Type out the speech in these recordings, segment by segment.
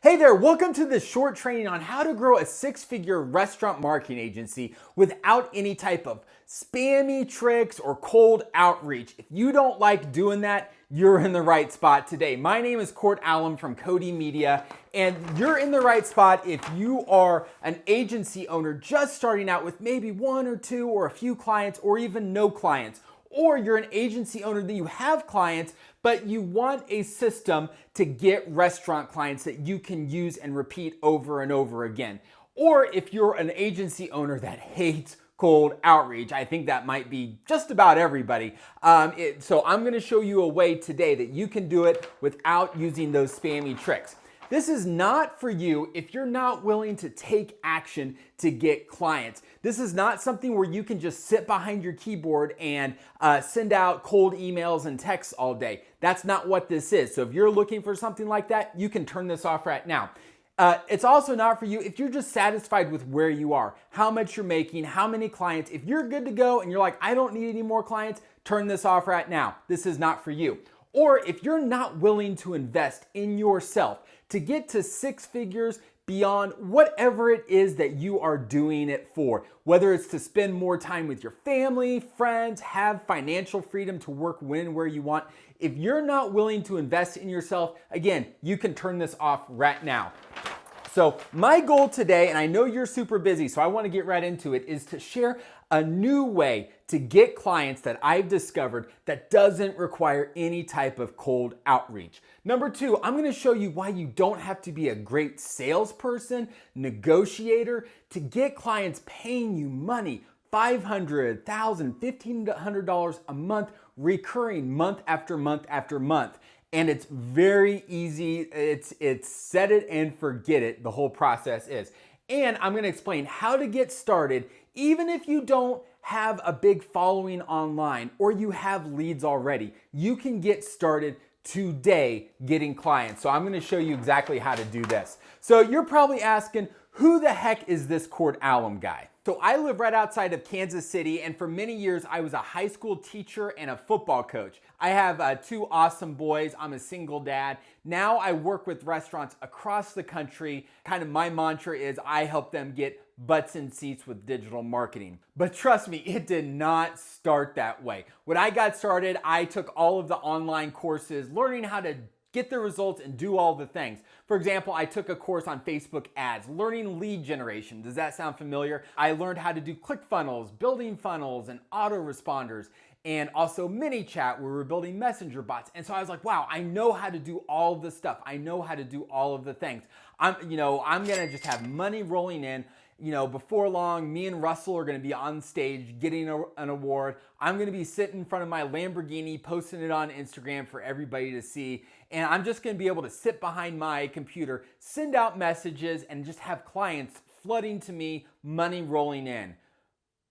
Hey there, welcome to this short training on how to grow a six-figure restaurant marketing agency without any type of spammy tricks or cold outreach. If you don't like doing that, you're in the right spot today. My name is Court Allen from Cody Media, and you're in the right spot if you are an agency owner just starting out with maybe one or two or a few clients or even no clients. Or you're an agency owner that you have clients, but you want a system to get restaurant clients that you can use and repeat over and over again. Or if you're an agency owner that hates cold outreach, I think that might be just about everybody. So I'm gonna show you a way today that you can do it without using those spammy tricks. This is not for you if you're not willing to take action to get clients. This is not something where you can just sit behind your keyboard and send out cold emails and texts all day. That's not what this is. So if you're looking for something like that, you can turn this off right now. It's also not for you if you're just satisfied with where you are, how much you're making, how many clients. If you're good to go and you're like, I don't need any more clients, turn this off right now. This is not for you. Or if you're not willing to invest in yourself to get to six figures beyond whatever it is that you are doing it for, whether it's to spend more time with your family, friends, have financial freedom to work when and where you want. If you're not willing to invest in yourself, again, you can turn this off right now. So my goal today, and I know you're super busy, so I want to get right into it, is to share a new way to get clients that I've discovered that doesn't require any type of cold outreach. Number two, I'm going to show you why you don't have to be a great salesperson, negotiator to get clients paying you money, $500, $1,000, $1,500 a month, recurring month after month after month. And it's very easy. It's set it and forget it, the whole process is. And I'm gonna explain how to get started even if you don't have a big following online or you have leads already. You can get started today getting clients. So I'm gonna show you exactly how to do this. So you're probably asking, who the heck is this Court Allen guy? So I live right outside of Kansas City, and for many years I was a high school teacher and a football coach. I have two awesome boys. I'm a single dad. Now I work with restaurants across the country. Kind of my mantra is I help them get butts in seats with digital marketing. But trust me, it did not start that way. When I got started, I took all of the online courses, learning how to get the results and do all the things. For example, I took a course on Facebook ads, learning lead generation. Does that sound familiar? I learned how to do ClickFunnels, building funnels and autoresponders, and also ManyChat where we're building messenger bots. And so I was like, wow, I know how to do all of this stuff. I know how to do all of the things. I'm gonna just have money rolling in. Before long, me and Russell are going to be on stage getting an award. I'm going to be sitting in front of my Lamborghini, posting it on Instagram for everybody to see. And I'm just going to be able to sit behind my computer, send out messages, and just have clients flooding to me, money rolling in.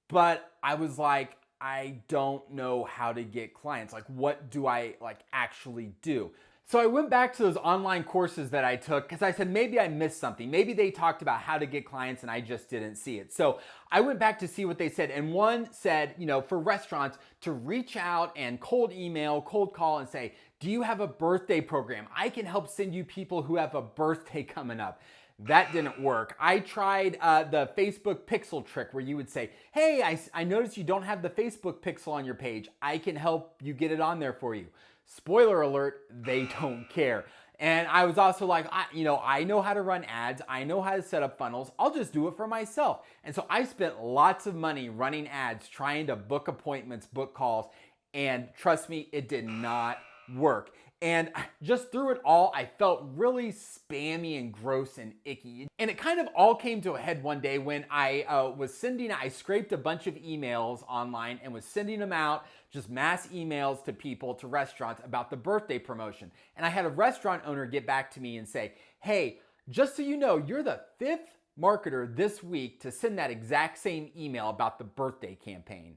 But I was like, I don't know how to get clients. Like, what do I actually do? So I went back to those online courses that I took because I said, maybe I missed something. Maybe they talked about how to get clients and I just didn't see it. So I went back to see what they said. And one said, for restaurants to reach out and cold email, cold call and say, do you have a birthday program? I can help send you people who have a birthday coming up. That didn't work. I tried the Facebook pixel trick where you would say, hey, I noticed you don't have the Facebook pixel on your page. I can help you get it on there for you. Spoiler alert, they don't care. And I was also like, I know how to run ads. I know how to set up funnels. I'll just do it for myself. And so I spent lots of money running ads, trying to book appointments, book calls. And trust me, it did not work. And just through it all, I felt really spammy and gross and icky. And it kind of all came to a head one day when I scraped a bunch of emails online and was sending them out, just mass emails to people, to restaurants about the birthday promotion. And I had a restaurant owner get back to me and say, hey, just so you know, you're the fifth marketer this week to send that exact same email about the birthday campaign.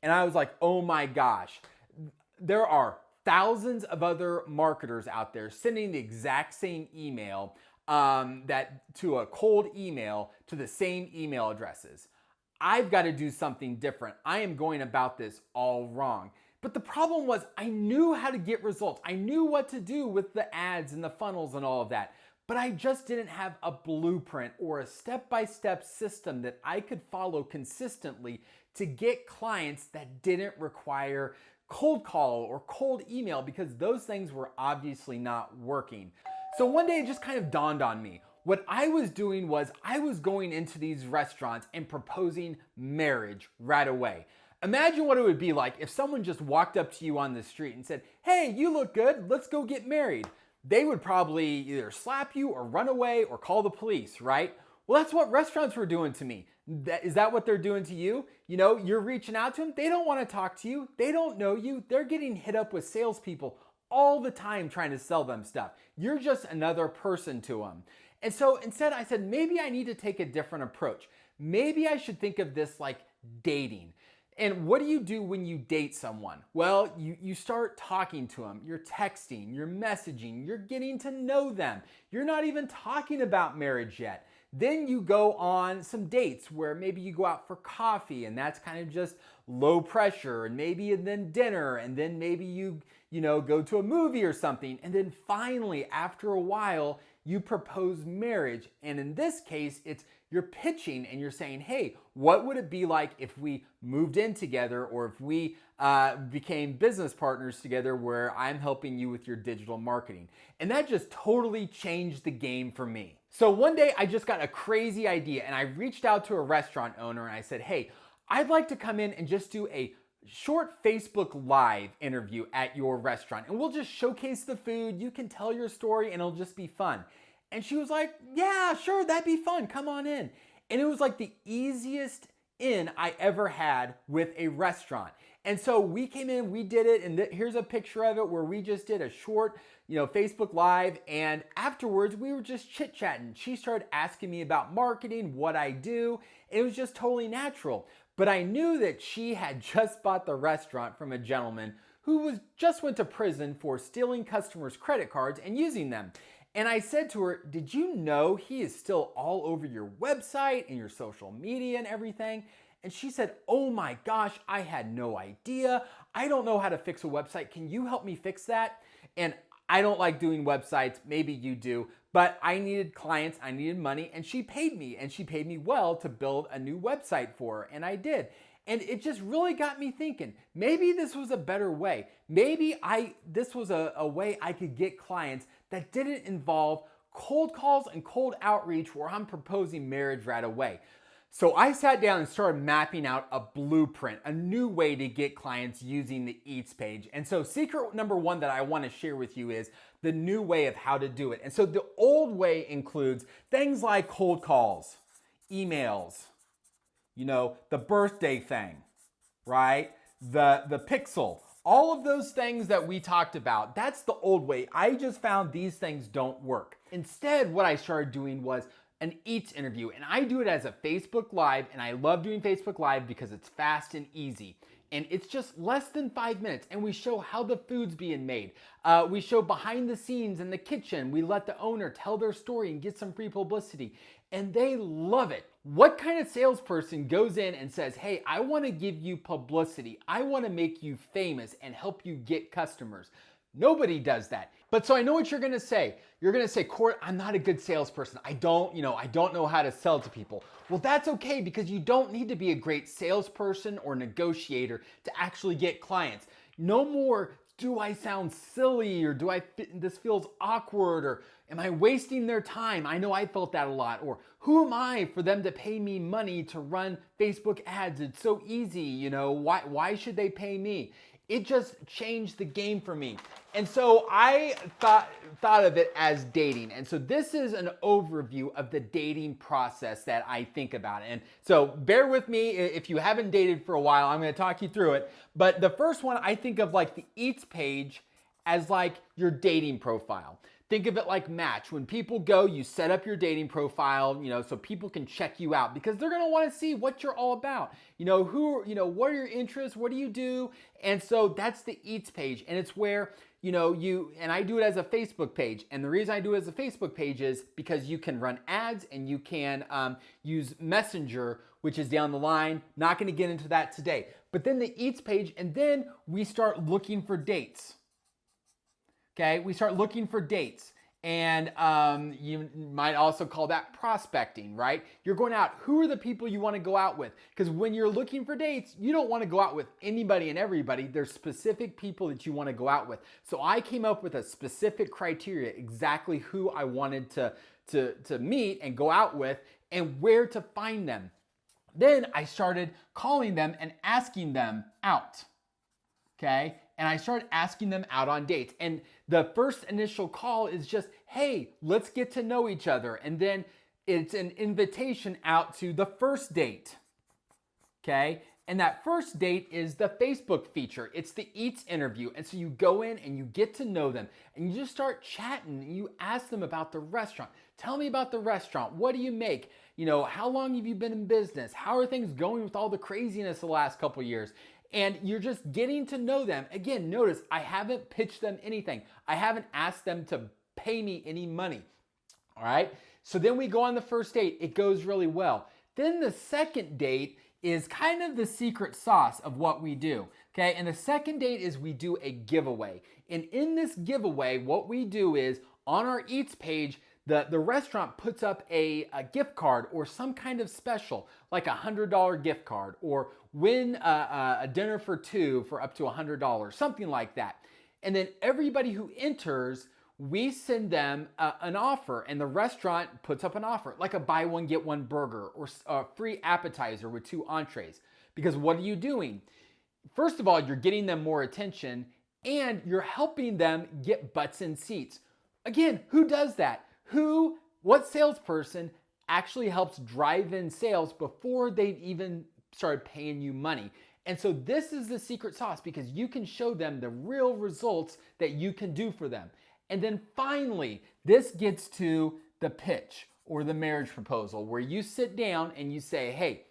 And I was like, oh my gosh, there are thousands of other marketers out there sending the exact same email to a cold email to the same email addresses. I've got to do something different. I am going about this all wrong. But the problem was I knew how to get results. I knew what to do with the ads and the funnels and all of that. but I just didn't have a blueprint or a step-by-step system that I could follow consistently to get clients that didn't require cold call or cold email, because those things were obviously not working. So one day it just kind of dawned on me. What I was doing was I was going into these restaurants and proposing marriage right away. Imagine what it would be like if someone just walked up to you on the street and said, "Hey, you look good, let's go get married." They would probably either slap you or run away or call the police, right? Well, that's what restaurants were doing to me. Is that what they're doing to you? You know, you're reaching out to them. They don't want to talk to you. They don't know you. They're getting hit up with salespeople all the time trying to sell them stuff. You're just another person to them. And so instead I said, maybe I need to take a different approach. Maybe I should think of this like dating. And what do you do when you date someone? Well, you start talking to them, you're texting, you're messaging, you're getting to know them. You're not even talking about marriage yet. Then you go on some dates where maybe you go out for coffee, and that's kind of just low pressure, and maybe and then dinner, and then maybe you go to a movie or something. And then finally, after a while, you propose marriage. And in this case, you're pitching and you're saying, hey, what would it be like if we moved in together, or if we became business partners together where I'm helping you with your digital marketing? And that just totally changed the game for me. So one day I just got a crazy idea, and I reached out to a restaurant owner and I said, hey, I'd like to come in and just do a short Facebook Live interview at your restaurant, and we'll just showcase the food. You can tell your story and it'll just be fun. And she was like, yeah, sure, that'd be fun. Come on in. And it was like the easiest in I ever had with a restaurant. And so we came in, we did it, and here's a picture of it where we just did a short, Facebook Live, and afterwards we were just chit-chatting. She started asking me about marketing, what I do. It was just totally natural. But I knew that she had just bought the restaurant from a gentleman who just went to prison for stealing customers' credit cards and using them. And I said to her, did you know he is still all over your website and your social media and everything? And she said, oh my gosh, I had no idea. I don't know how to fix a website. Can you help me fix that? And I don't like doing websites. Maybe you do. But I needed clients, I needed money, and she paid me. And she paid me well to build a new website for her. And I did. And it just really got me thinking, maybe this was a better way. Maybe this was a way I could get clients that didn't involve cold calls and cold outreach where I'm proposing marriage right away. So I sat down and started mapping out a blueprint, a new way to get clients using the Eats page. And so secret number one that I want to share with you is the new way of how to do it. And so the old way includes things like cold calls, emails, the birthday thing, right? The pixel, all of those things that we talked about, that's the old way. I just found these things don't work. Instead, what I started doing was an Eats interview, and I do it as a Facebook Live, and I love doing Facebook Live because it's fast and easy. And it's just less than 5 minutes, and we show how the food's being made. We show behind the scenes in the kitchen. We let the owner tell their story and get some free publicity, and they love it. What kind of salesperson goes in and says, hey, I want to give you publicity. I want to make you famous and help you get customers? Nobody does that. But so I know what you're going to say. You're going to say, Court, I'm not a good salesperson. I don't know how to sell to people. Well, that's okay, because you don't need to be a great salesperson or negotiator to actually get clients. No more do I sound silly, or this feels awkward, or am I wasting their time? I know I felt that a lot. Or who am I for them to pay me money to run Facebook ads? It's so easy, why should they pay me? It just changed the game for me. And so I thought of it as dating. And so this is an overview of the dating process that I think about. And so bear with me. If you haven't dated for a while, I'm going to talk you through it. But the first one, I think of like the Eats page as like your dating profile. Think of it like Match. When people go, you set up your dating profile, so people can check you out, because they're going to want to see what you're all about. What are your interests? What do you do? And so that's the Eats page. And it's where, and I do it as a Facebook page. And the reason I do it as a Facebook page is because you can run ads, and you can use Messenger, which is down the line. Not going to get into that today. But then the Eats page, and then we start looking for dates. Okay, we start looking for dates. And you might also call that prospecting, right? You're going out. Who are the people you want to go out with? Because when you're looking for dates, you don't want to go out with anybody and everybody. There's specific people that you want to go out with. So I came up with a specific criteria, exactly who I wanted to meet and go out with and where to find them. Then I started calling them and asking them out. Okay? And I started asking them out on dates. And the first initial call is just, hey, let's get to know each other. And then it's an invitation out to the first date. Okay? And that first date is the Facebook feature. It's the Eats interview. And so you go in and you get to know them and you just start chatting and you ask them about the restaurant. Tell me about the restaurant. What do you make? You know, how long have you been in business? How are things going with all the craziness the last couple of years? And you're just getting to know them. Again, notice I haven't pitched them anything. I haven't asked them to pay me any money. All right. So then we go on the first date. It goes really well. Then the second date is kind of the secret sauce of what we do. Okay. And the second date is we do a giveaway. And in this giveaway, what we do is on our Eats page, the restaurant puts up a gift card or some kind of special, like a $100 gift card, or win a dinner for two for up to $100, something like that. And then everybody who enters, we send them an offer, and the restaurant puts up an offer, like a buy one, get one burger or a free appetizer with 2 entrees. Because what are you doing? First of all, you're getting them more attention and you're helping them get butts in seats. Again, who does that? What salesperson actually helps drive in sales before they've even started paying you money? And so this is the secret sauce, because you can show them the real results that you can do for them. And then finally, this gets to the pitch or the marriage proposal, where you sit down and you say, hey,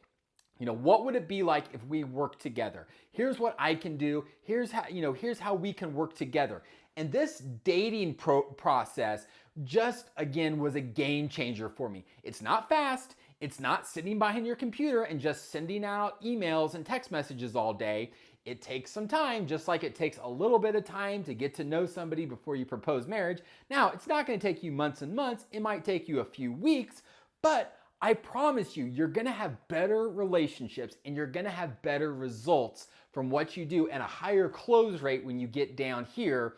you know, what would it be like if we work together? Here's what I can do. Here's how we can work together. And this dating process just, again, was a game changer for me. It's not fast. It's not sitting behind your computer and just sending out emails and text messages all day. It takes some time, just like it takes a little bit of time to get to know somebody before you propose marriage. Now, it's not going to take you months and months. It might take you a few weeks, but I promise you, you're going to have better relationships and you're going to have better results from what you do and a higher close rate when you get down here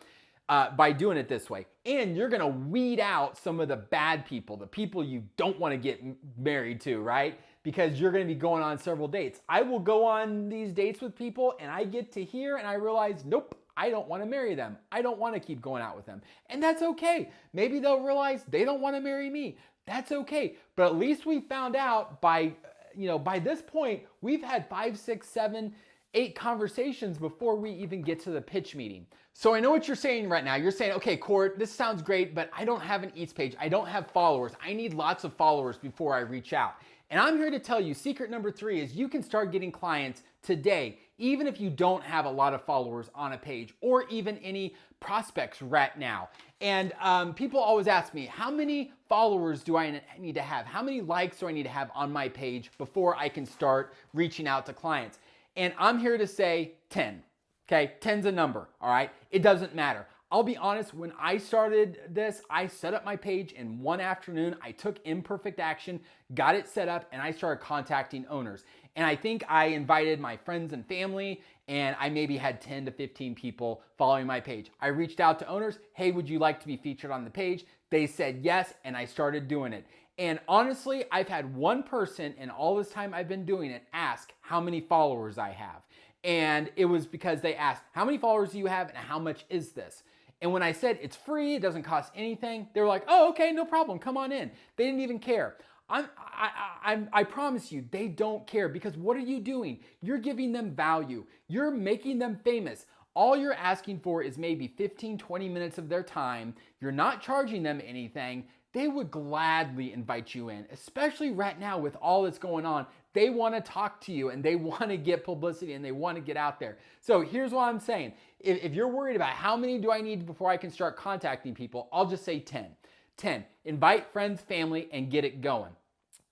by doing it this way. And you're going to weed out some of the bad people, the people you don't want to get married to, right? Because you're going to be going on several dates. I will go on these dates with people and I get to here and I realize, nope, I don't want to marry them. I don't want to keep going out with them. And that's okay. Maybe they'll realize they don't want to marry me. That's okay. But at least we found out by this point, we've had 5, 6, 7, 8 conversations before we even get to the pitch meeting. So I know what you're saying right now. You're saying, okay, Court, this sounds great, but I don't have an Eats page. I don't have followers. I need lots of followers before I reach out. And I'm here to tell you, secret number 3 is you can start getting clients today, even if you don't have a lot of followers on a page or even any prospects right now. And people always ask me, how many followers do I need to have? How many likes do I need to have on my page before I can start reaching out to clients? And I'm here to say 10. Okay, 10's a number, all right? It doesn't matter. I'll be honest, when I started this, I set up my page in one afternoon. I took imperfect action, got it set up, and I started contacting owners. And I think I invited my friends and family, and I maybe had 10 to 15 people following my page. I reached out to owners, hey, would you like to be featured on the page? They said yes, and I started doing it. And honestly, I've had one person in all this time I've been doing it ask how many followers I have. And it was because they asked, how many followers do you have and how much is this? And when I said it's free, it doesn't cost anything, they were like, oh, okay, no problem, come on in. They didn't even care. I promise you, they don't care, because what are you doing? You're giving them value. You're making them famous. All you're asking for is maybe 15, 20 minutes of their time. You're not charging them anything. They would gladly invite you in, especially right now with all that's going on. They want to talk to you and they want to get publicity and they want to get out there. So here's what I'm saying. If you're worried about how many do I need before I can start contacting people, I'll just say 10. 10. Invite friends, family, and get it going.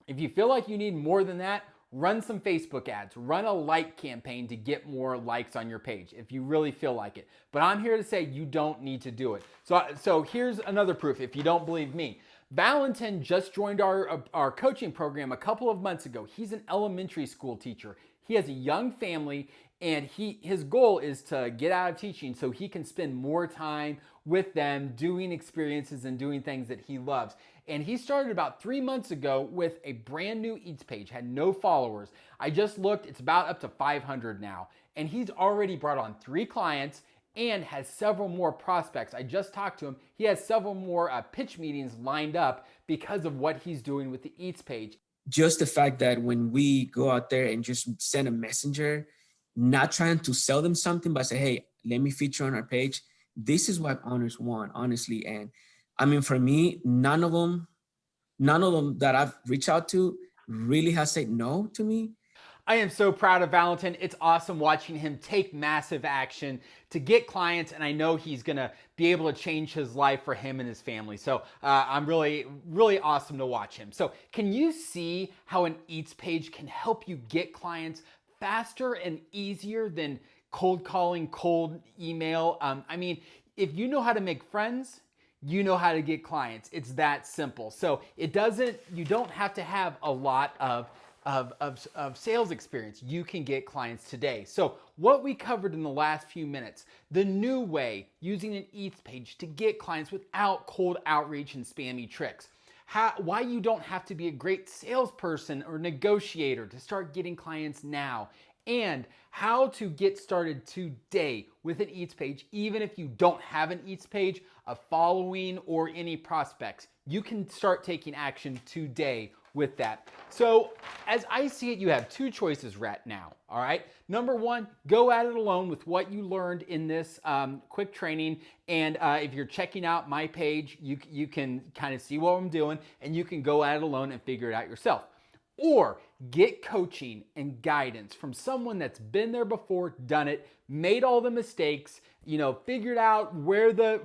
If you feel like you need more than that, run some Facebook ads, run a like campaign to get more likes on your page if you really feel like it. But I'm here to say you don't need to do it. So here's another proof if you don't believe me. Valentin just joined our coaching program a couple of months ago. He's an elementary school teacher. He has a young family, and his goal is to get out of teaching so he can spend more time with them doing experiences and doing things that he loves. And he started about 3 months ago with a brand new Eats page, had no followers. I just looked, it's about up to 500 now. And he's already brought on 3 clients and has several more prospects. I just talked to him. He has several more pitch meetings lined up because of what he's doing with the Eats page. Just the fact that when we go out there and just send a messenger, not trying to sell them something, but say, hey, let me feature on our page. This is what owners want, honestly. And I mean, for me, none of them that I've reached out to really has said no to me. I am so proud of Valentin. It's awesome watching him take massive action to get clients, and I know he's gonna be able to change his life for him and his family. So I'm really, really awesome to watch him. So can you see how an Eats page can help you get clients faster and easier than cold calling, cold email? I mean, if you know how to make friends, you know how to get clients. It's that simple. So you don't have to have a lot of sales experience. You can get clients today. So what we covered in the last few minutes, the new way using an Eats page to get clients without cold outreach and spammy tricks. Why you don't have to be a great salesperson or negotiator to start getting clients now, and how to get started today with an Eats page, even if you don't have an Eats page, a following, or any prospects. You can start taking action today with that. So as I see it, you have 2 choices right now, all right? Number 1, go at it alone with what you learned in this quick training. And if you're checking out my page, you can kind of see what I'm doing, and you can go at it alone and figure it out yourself. Or get coaching and guidance from someone that's been there before, done it, made all the mistakes, figured out where the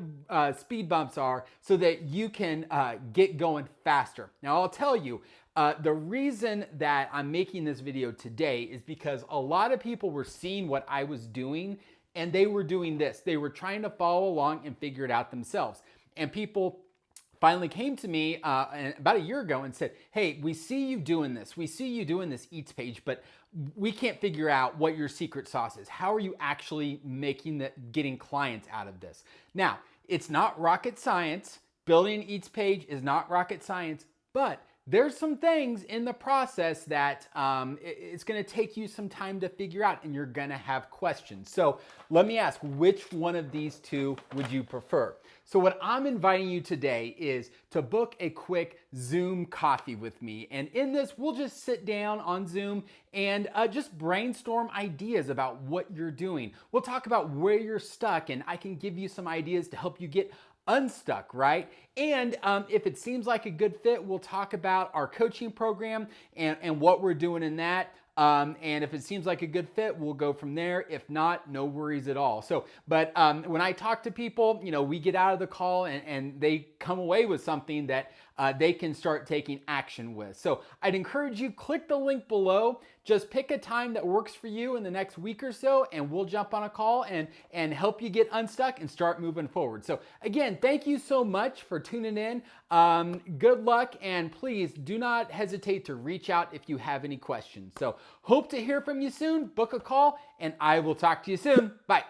speed bumps are so that you can get going faster. Now, I'll tell you, the reason that I'm making this video today is because a lot of people were seeing what I was doing, and they were doing this. They were trying to follow along and figure it out themselves. And people finally came to me about a year ago and said, hey, we see you doing this. We see you doing this Eats page, but we can't figure out what your secret sauce is. How are you actually getting clients out of this? Now, it's not rocket science. Building an Eats page is not rocket science, but there's some things in the process that it's going to take you some time to figure out, and you're going to have questions. So let me ask, which one of these 2 would you prefer? So what I'm inviting you today is to book a quick Zoom coffee with me. And in this, we'll just sit down on Zoom and just brainstorm ideas about what you're doing. We'll talk about where you're stuck, and I can give you some ideas to help you get unstuck, right? And if it seems like a good fit, we'll talk about our coaching program and what we're doing in that. And if it seems like a good fit, we'll go from there. If not, no worries at all. So, but when I talk to people, we get out of the call and they come away with something that they can start taking action with. So I'd encourage you, click the link below. Just pick a time that works for you in the next week or so, and we'll jump on a call and help you get unstuck and start moving forward. So again, thank you so much for tuning in. Good luck, and please do not hesitate to reach out if you have any questions. So hope to hear from you soon. Book a call, and I will talk to you soon. Bye.